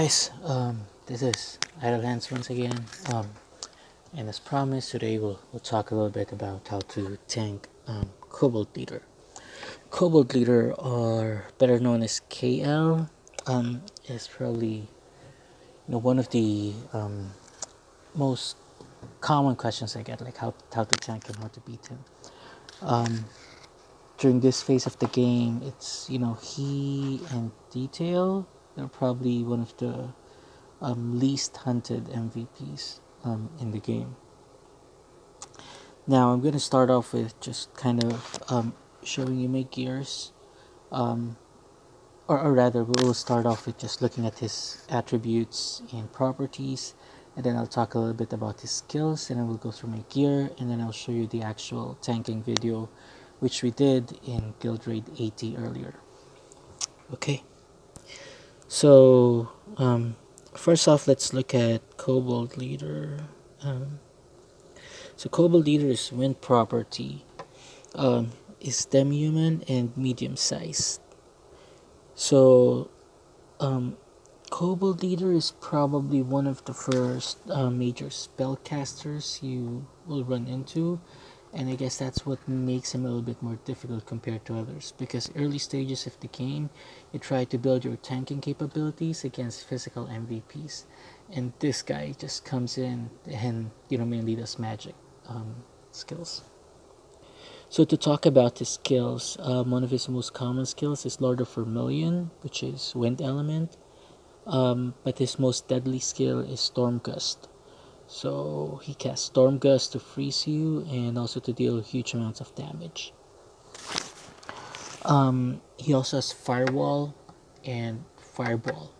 guys, this is Idle Hands once again, and as promised, today we'll talk a little bit about how to tank Kobold Leader. Kobold Leader, or better known as KL, is probably one of the most common questions I get, like how to tank him, how to beat him. During this phase of the game, it's he and Detail. They're probably one of the least hunted MVPs in the game. Now I'm going to start off with just kind of showing you my gears, or rather we'll start off with just looking at his attributes and properties, and then I'll talk a little bit about his skills, and then we'll go through my gear, and then I'll show you the actual tanking video which we did in Guild Raid 80 earlier. Okay, so first off, let's look at Kobold Leader. So Kobold Leader's wind property is demi-human and medium-sized. So Kobold Leader is probably one of the first major spellcasters you will run into, and I guess that's what makes him a little bit more difficult compared to others, because early stages of the game you try to build your tanking capabilities against physical MVPs, and this guy just comes in and mainly does magic skills. So to talk about his skills, one of his most common skills is Lord of Vermilion, which is wind element, but his most deadly skill is Storm Gust. So he casts Storm Gust to freeze you and also to deal huge amounts of damage. He also has Firewall and Fireball.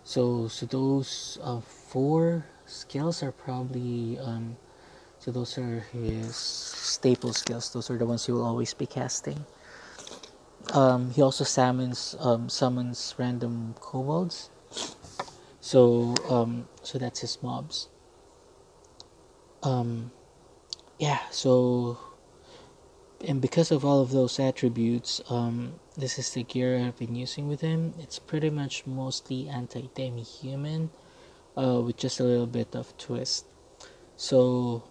So those four skills are probably so those are his staple skills. Those are the ones he will always be casting. He also summons random kobolds. So that's his mobs. So and because of all of those attributes, this is the gear I've been using with him. It's pretty much mostly anti-demi-human, with just a little bit of twist. So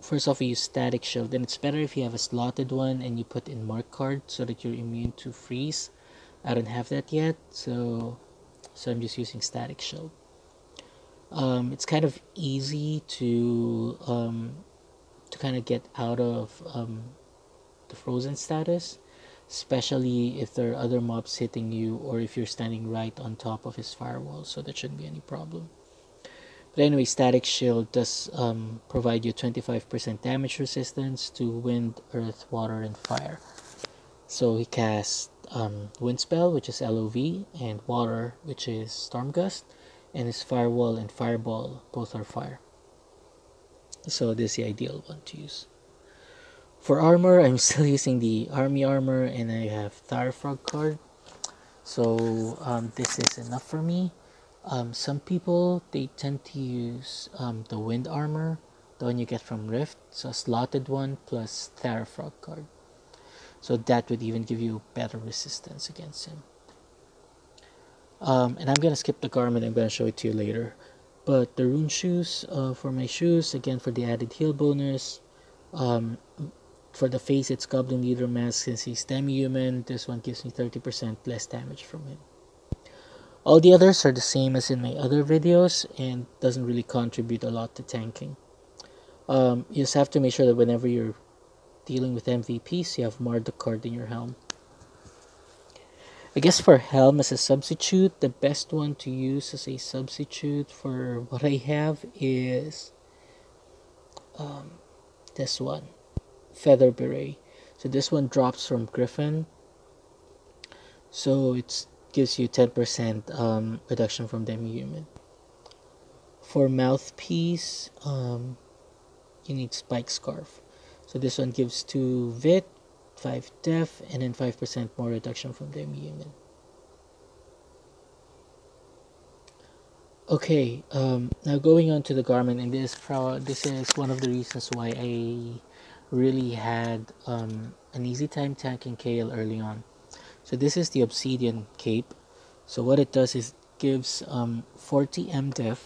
first off, we use Static Shield, and it's better if you have a slotted one and you put in Mark Card so that you're immune to freeze. I don't have that yet, so I'm just using Static Shield. It's kind of easy to kind of get out of the frozen status, especially if there are other mobs hitting you or if you're standing right on top of his firewall, so that shouldn't be any problem. But anyway, Static Shield does provide you 25% damage resistance to wind, earth, water, and fire. So he casts Wind Spell, which is LOV, and Water, which is Storm Gust, and his Firewall and Fireball both are fire. So this is the ideal one to use. For armor, I'm still using the army armor, and I have Firefrog card. So this is enough for me. Some people, they tend to use the wind armor, the one you get from Rift, so a slotted one plus Firefrog card. So that would even give you better resistance against him. And I'm gonna skip the garment. I'm gonna show it to you later. But the rune shoes, for my shoes, again for the added heal bonus. For the face, it's Goblin Leader mask. Since he's demi-human, this one gives me 30% less damage from him. All the others are the same as in my other videos and doesn't really contribute a lot to tanking. You just have to make sure that whenever you're dealing with MVPs, you have Marduk card in your helm. I guess for helm as a substitute, the best one to use as a substitute for what I have is this one, Feather Beret. So this one drops from Griffin, so it gives you 10% reduction from demi-human. For mouthpiece, you need Spike Scarf. So this one gives 2 Vit, 5 Def, and then 5% more reduction from demi-human. Okay, now going on to the garment, and this is one of the reasons why I really had an easy time tanking KL early on. So this is the Obsidian Cape. So what it does is gives 40 MDef,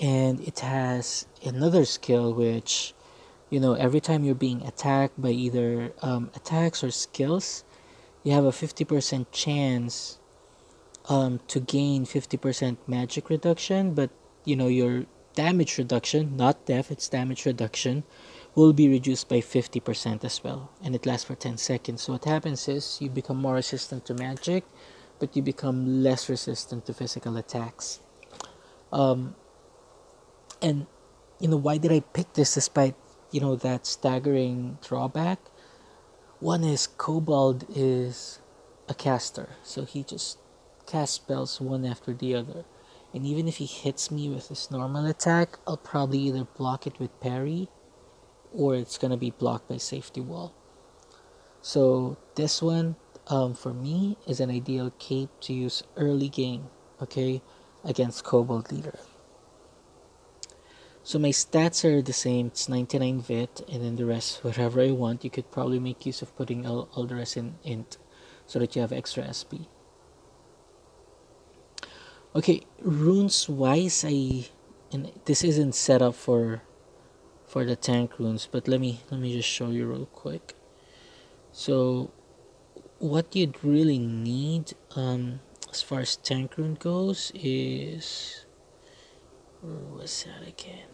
and it has another skill which, every time you're being attacked by either attacks or skills, you have a 50% chance to gain 50% magic reduction, but your damage reduction, not death, it's damage reduction, will be reduced by 50% as well, and it lasts for 10 seconds. So what happens is you become more resistant to magic, but you become less resistant to physical attacks. And why did I pick this despite that staggering drawback? One is Kobold is a caster, so he just casts spells one after the other. And even if he hits me with his normal attack, I'll probably either block it with parry or it's gonna be blocked by safety wall. So this one, for me, is an ideal cape to use early game, okay, against Kobold Leader. So my stats are the same, it's 99 vit, and then the rest, whatever I want. You could probably make use of putting all the rest in int, so that you have extra SP. Okay, runes wise, and this isn't set up for the tank runes, but let me just show you real quick. So what you'd really need as far as tank rune goes is, what's that again?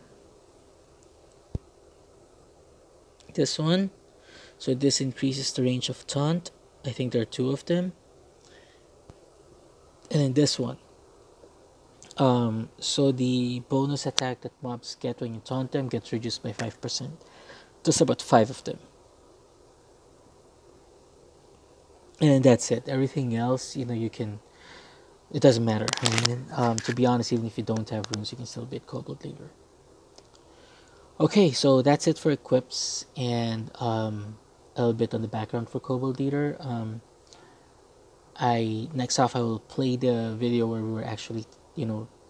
This one. So this increases the range of taunt. I think there are two of them. And then this one. So the bonus attack that mobs get when you taunt them gets reduced by 5%. Just about 5 of them. And that's it. Everything else, you can, it doesn't matter. I mean, to be honest, even if you don't have runes, you can still beat Cobalt Leader. Okay, so that's it for equips and a little bit on the background for Kobold Leader. Next off I will play the video where we were actually,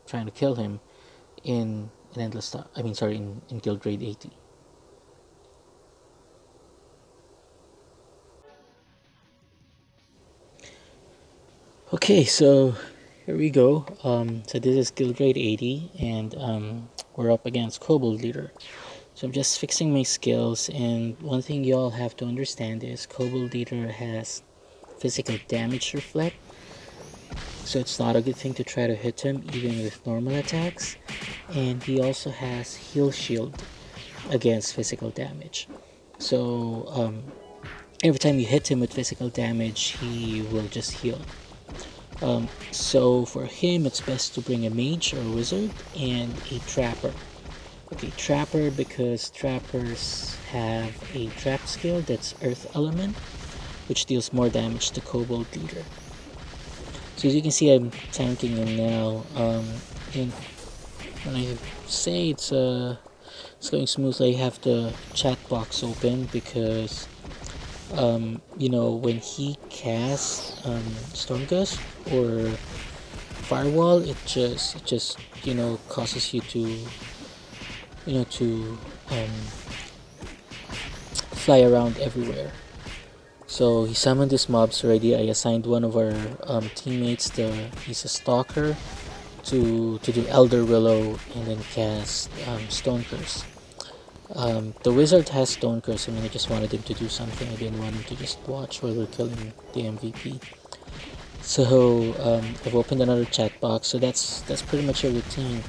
trying to kill him in in Guild Grade 80. Okay, so here we go. So this is Guild Grade 80, and we're up against Kobold Leader. So I'm just fixing my skills, and one thing you all have to understand is Kobold Leader has physical damage reflect, so it's not a good thing to try to hit him even with normal attacks. And he also has heal shield against physical damage. So every time you hit him with physical damage, he will just heal. So for him, it's best to bring a mage or a wizard and a trapper. Okay, trapper, because trappers have a trap skill that's earth element, which deals more damage to Kobold Leader. So as you can see, I'm tanking him now. And when I say it's going smoothly, I have the chat box open because when he casts Stormgust or Firewall, it just causes you to fly around everywhere. So he summoned his mobs already. I assigned one of our teammates, he's a stalker, to do Elder Willow and then cast Stone Curse. The wizard has Stone Curse. I just wanted him to do something. I didn't want him to just watch while we're killing the MVP. So I've opened another chat box. So that's pretty much your routine.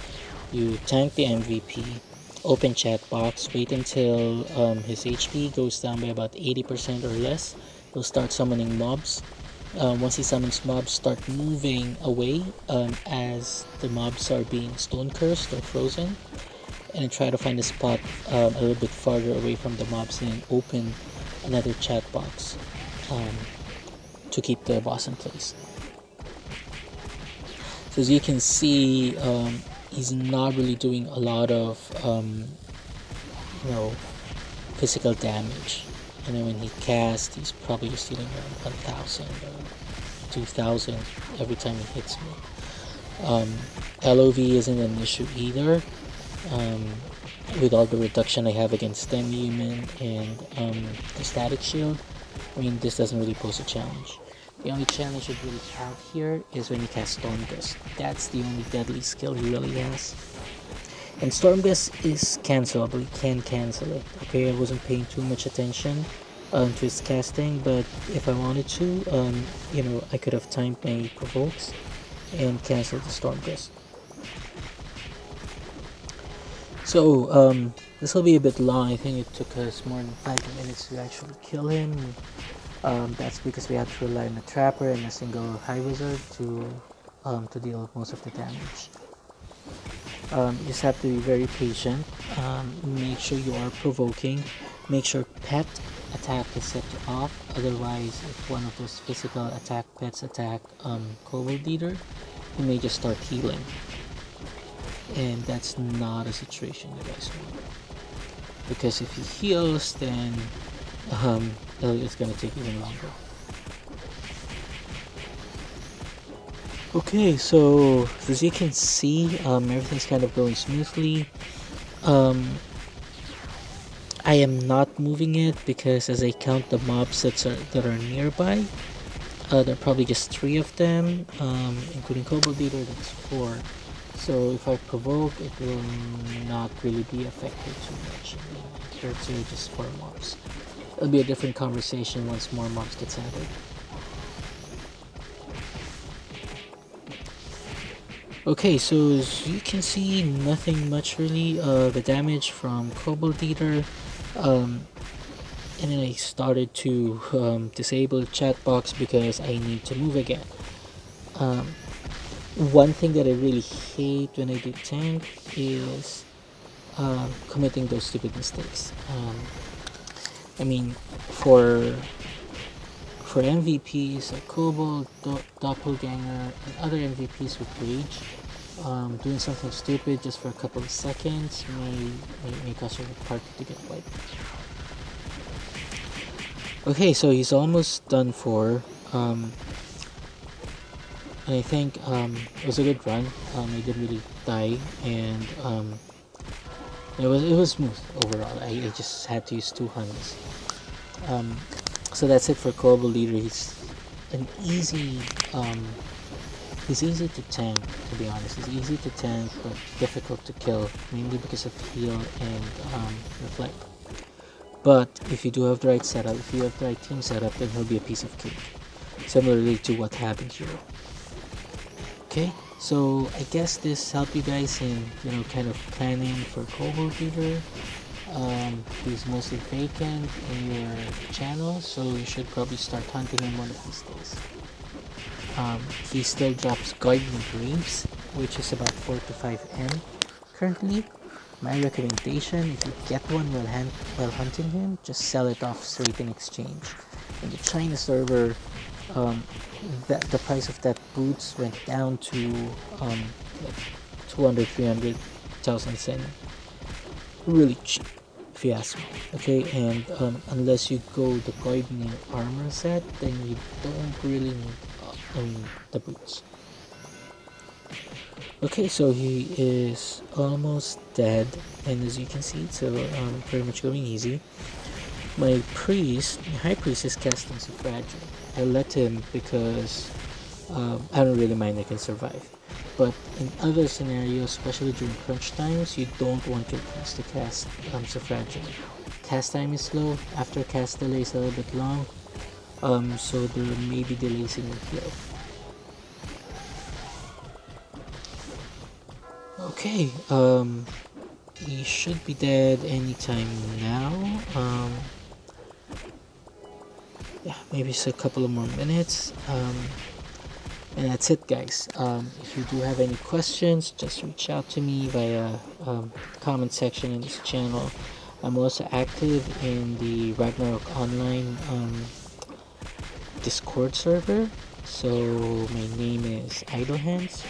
You tank the MVP, open chat box, wait until his HP goes down by about 80% or less. He'll start summoning mobs. Once he summons mobs, start moving away as the mobs are being stone cursed or frozen, and try to find a spot a little bit farther away from the mobs and open another chat box to keep the boss in place. So as you can see, he's not really doing a lot of physical damage. And then when he casts, he's probably just dealing around 1,000 or 2,000 every time he hits me. LOV isn't an issue either. With all the reduction I have against STEM human and the static shield, this doesn't really pose a challenge. The only challenge you really have here is when you cast Storm Gust. That's the only deadly skill he really has. And Storm Gust is cancelable, you can cancel it. Okay, I wasn't paying too much attention to his casting, but if I wanted to, I could have timed my provokes and canceled the Storm Gust. So, this will be a bit long. I think it took us more than 5 minutes to actually kill him. That's because we had to rely on a trapper and a single high wizard to deal with most of the damage. You just have to be very patient. Make sure you are provoking. Make sure pet attack is set to off. Otherwise, if one of those physical attack pets attack Kobold Leader, you may just start healing. And that's not a situation you guys want. Because if he heals, then it's gonna take even longer. Okay, so as you can see, everything's kind of going smoothly. I am not moving it because as I count the mobs that are nearby, there are probably just 3 of them, including Kobold Leader, that's 4. So if I provoke, it will not really be affected too much. Compared to just 4 mobs. It'll be a different conversation once more mobs gets added. Okay, so as you can see, nothing much really. The damage from Kobold Leader, and then I started to disable the chat box because I need to move again. One thing that I really hate when I do tank is committing those stupid mistakes. I mean, for MVPs like Kobold, Doppelganger, and other MVPs with Rage, doing something stupid just for a couple of seconds may cause your party to get wiped. Okay, so he's almost done for. And I think it was a good run. I didn't really die, and it was smooth overall. I just had to use 2 hunts. So that's it for Kobold Leader. He's an easy he's easy to tank, to be honest. He's easy to tank but difficult to kill, mainly because of heal and reflect. But if you do have the right setup, if you have the right team setup, then he'll be a piece of cake, similarly to what happened here. Okay, so I guess this helped you guys in kind of planning for Kobold Leader. He's mostly vacant in your channel, so you should probably start hunting him one of these days. He still drops Guardian Graves, which is about 4 to 5 M currently. My recommendation, if you get one while hunting him, just sell it off straight in exchange. In the China server, the price of that boots went down to like 200-300,000 sen. Really cheap, if you ask me. Okay, and unless you go the Guardian armor set, then you don't really need the boots. Okay, so he is almost dead, and as you can see, it's pretty much going easy. My high priest is casting Suffragette. I let him because I don't really mind, I can survive. But in other scenarios, especially during crunch times, you don't want your priest to cast Suffragette. Cast time is slow, after cast delay is a little bit long, so there may be delays in your heal. Okay, he should be dead anytime now. Yeah, maybe just a couple of more minutes. And that's it, guys. If you do have any questions, just reach out to me via comment section in this channel. I'm also active in the Ragnarok online Discord server. So my name is Idlehands.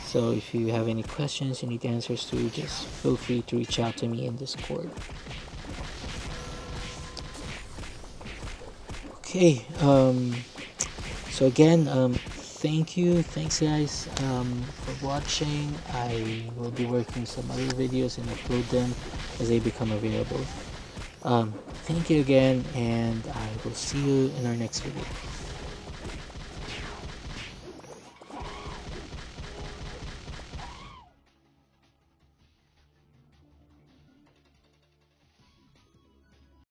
So if you have any questions you need answers to, just feel free to reach out to me in Discord. Okay, so again, thanks guys for watching. I will be working some other videos and upload them as they become available. Thank you again, and I will see you in our next video.